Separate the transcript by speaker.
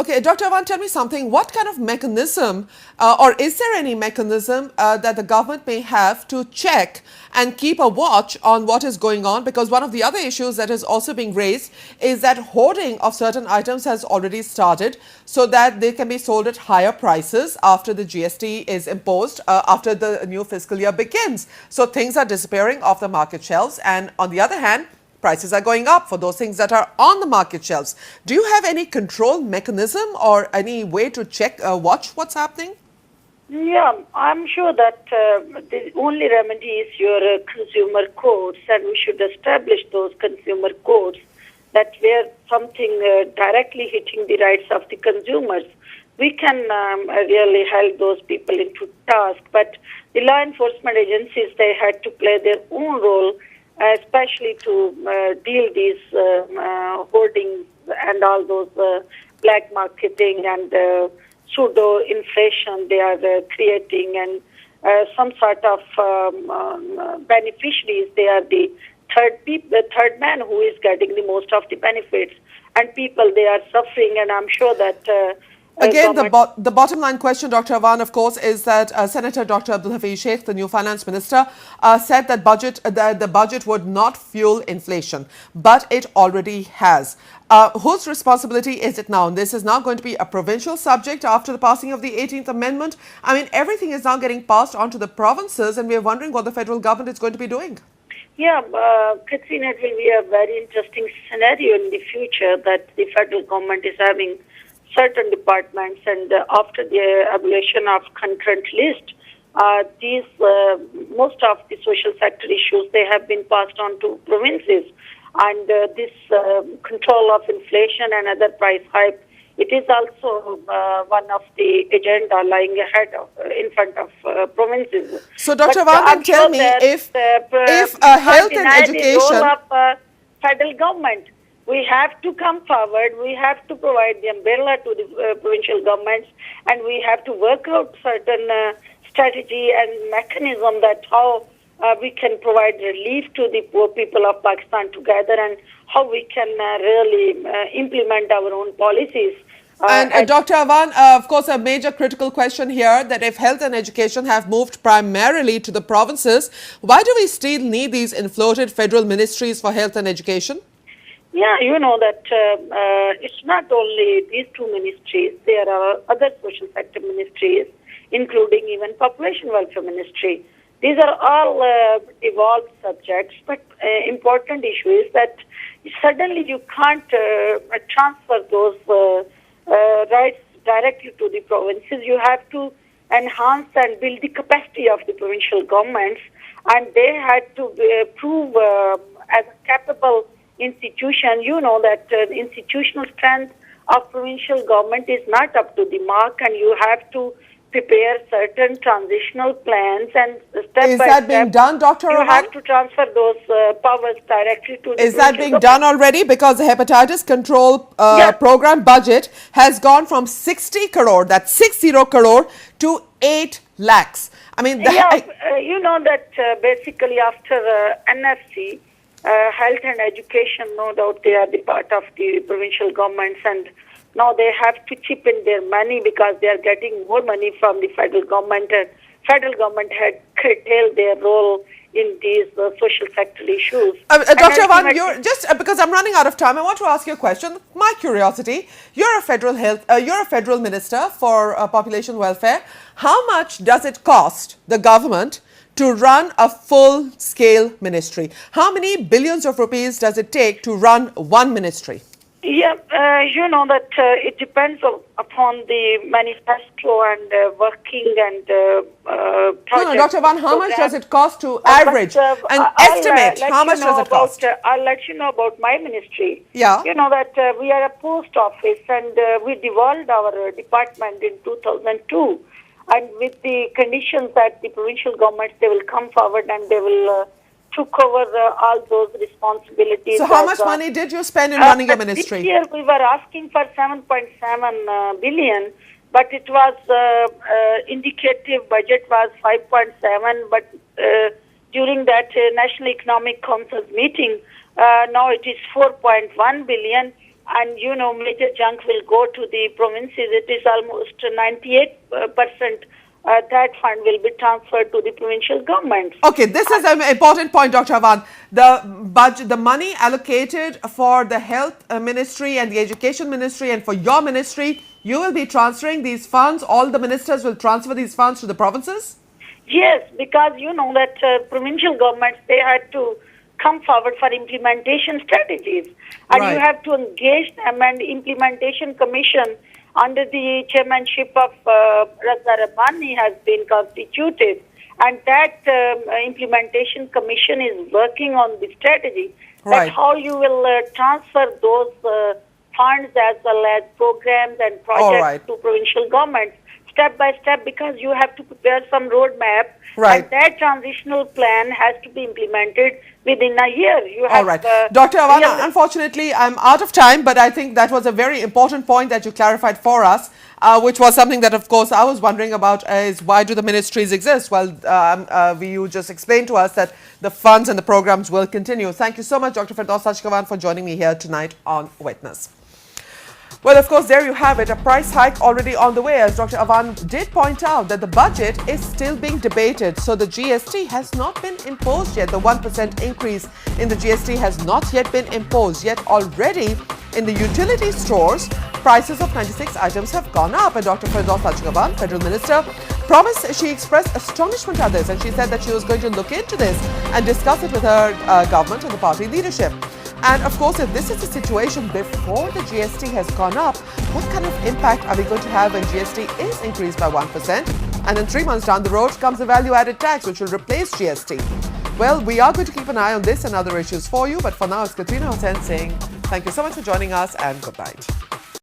Speaker 1: Okay, Dr. Awan, tell me something. What kind of mechanism, or is there any mechanism that the government may have to check and keep a watch on what is going on? Because one of the other issues that is also being raised is that hoarding of certain items has already started so that they can be sold at higher prices after the GST is imposed, after the new fiscal year begins. So things are disappearing off the market shelves. And on the other hand, prices are going up for those things that are on the market shelves. Do you have any control mechanism or any way to check, watch what's happening?
Speaker 2: Yeah, I'm sure that the only remedy is your consumer codes, and we should establish those consumer codes that where something directly hitting the rights of the consumers, we can really help those people into task. But the law enforcement agencies, they had to play their own role, especially to deal these hoardings and all those black marketing and pseudo inflation they are creating, and some sort of beneficiaries. They are the third man who is getting the most of the benefits, and people they are suffering. And I'm sure that.
Speaker 1: Again, the bottom line question, Dr. Awan, of course, is that Senator Dr. Abdul Hafiz Sheikh, the new finance minister, said that the budget would not fuel inflation, but it already has. Whose responsibility is it now? And this is now going to be a provincial subject after the passing of the 18th Amendment. I mean, everything is now getting passed on to the provinces, and we're wondering what the federal government is going to be doing.
Speaker 2: Yeah, Quatrina, it will be a very interesting scenario in the future that the federal government is having certain departments, and after the abolition of concurrent list, these most of the social sector issues they have been passed on to provinces, and this control of inflation and other price hike, it is also one of the agenda lying ahead in front of provinces.
Speaker 1: So, Dr. Awan, tell me if health and education,
Speaker 2: the role of federal government. We have to come forward, we have to provide the umbrella to the provincial governments, and we have to work out certain strategy and mechanism that how we can provide relief to the poor people of Pakistan together, and how we can really implement our own policies.
Speaker 1: And Dr. Awan, of course, a major critical question here that if health and education have moved primarily to the provinces, why do we still need these inflated federal ministries for health and education?
Speaker 2: Yeah, you know that it's not only these two ministries. There are other social sector ministries, including even population welfare ministry. These are all evolved subjects, but important issue is that suddenly you can't transfer those rights directly to the provinces. You have to enhance and build the capacity of the provincial governments, and they had to prove as a capable institution. You know that the institutional strength of provincial government is not up to the mark, and you have to prepare certain transitional plans, and step by step.
Speaker 1: Is that being done, Dr. Awan?
Speaker 2: You have to transfer those powers directly to the
Speaker 1: Is that being done already? Because the hepatitis control program budget has gone from 60 crore, that's 60 crore, to 8 lakhs. I mean,
Speaker 2: you know that basically after NFC, health and education, no doubt they are the part of the provincial governments, and now they have to chip in their money because they are getting more money from the federal government, and federal government had curtailed their role in these social sector issues.
Speaker 1: Dr. Awan, you're just because I'm running out of time, I want to ask you a question. My curiosity: you're a federal minister for population welfare. How much does it cost the government to run a full-scale ministry? How many billions of rupees does it take to run one ministry?
Speaker 2: Yeah, you know that it depends upon the manifesto and working and project.
Speaker 1: No, Dr. Awan, how much does it cost to average and estimate? How much does it cost?
Speaker 2: I'll let you know about my ministry.
Speaker 1: Yeah.
Speaker 2: You know that we are a post office, and we devolved our department in 2002. And with the conditions that the provincial governments, they will come forward and they will took over all those responsibilities.
Speaker 1: So how much money did you spend in running a ministry?
Speaker 2: This year we were asking for 7.7 billion, but it was indicative budget was 5.7, but during that National Economic Council's meeting, now it is 4.1 billion. and major chunk will go to the provinces. It is almost 98% that fund will be transferred to the provincial governments.
Speaker 1: Okay, this is an important point, Dr. Avan. The budget, the money allocated for the health ministry and the education ministry and for your ministry, you will be transferring these funds. All the ministers will transfer these funds to the provinces?
Speaker 2: Yes, because that provincial governments, they had to come forward for implementation strategies. And
Speaker 1: Right.
Speaker 2: you have to engage them, and implementation commission under the chairmanship of Raza Rabbani has been constituted. And that implementation commission is working on the strategy.
Speaker 1: Right.
Speaker 2: That's how you will transfer those funds as well as programs and projects
Speaker 1: right.
Speaker 2: to provincial governments step by step, because you have to prepare some roadmap.
Speaker 1: Right.
Speaker 2: And that transitional plan has to be implemented within a year. You have,
Speaker 1: All right. Dr. Avan,
Speaker 2: real-
Speaker 1: unfortunately, I'm out of time, but I think that was a very important point that you clarified for us, which was something that, of course, I was wondering about is why do the ministries exist? Well, you just explained to us that the funds and the programs will continue. Thank you so much, Dr. Firdaus Sachkawan, for joining me here tonight on Witness. Well, of course, there you have it, a price hike already on the way. As Dr. Avan did point out that the budget is still being debated. So the GST has not been imposed yet. The 1% increase in the GST has not yet been imposed. Yet already in the utility stores, prices of 96 items have gone up. And Dr. Firdaus Sachkawan, Federal Minister, promised, she expressed astonishment at this. And she said that she was going to look into this and discuss it with her government and the party leadership. And of course, if this is the situation before the GST has gone up, what kind of impact are we going to have when GST is increased by 1%? And then 3 months down the road comes the value-added tax, which will replace GST. Well, we are going to keep an eye on this and other issues for you. But for now, it's Quatrina saying thank you so much for joining us and good night.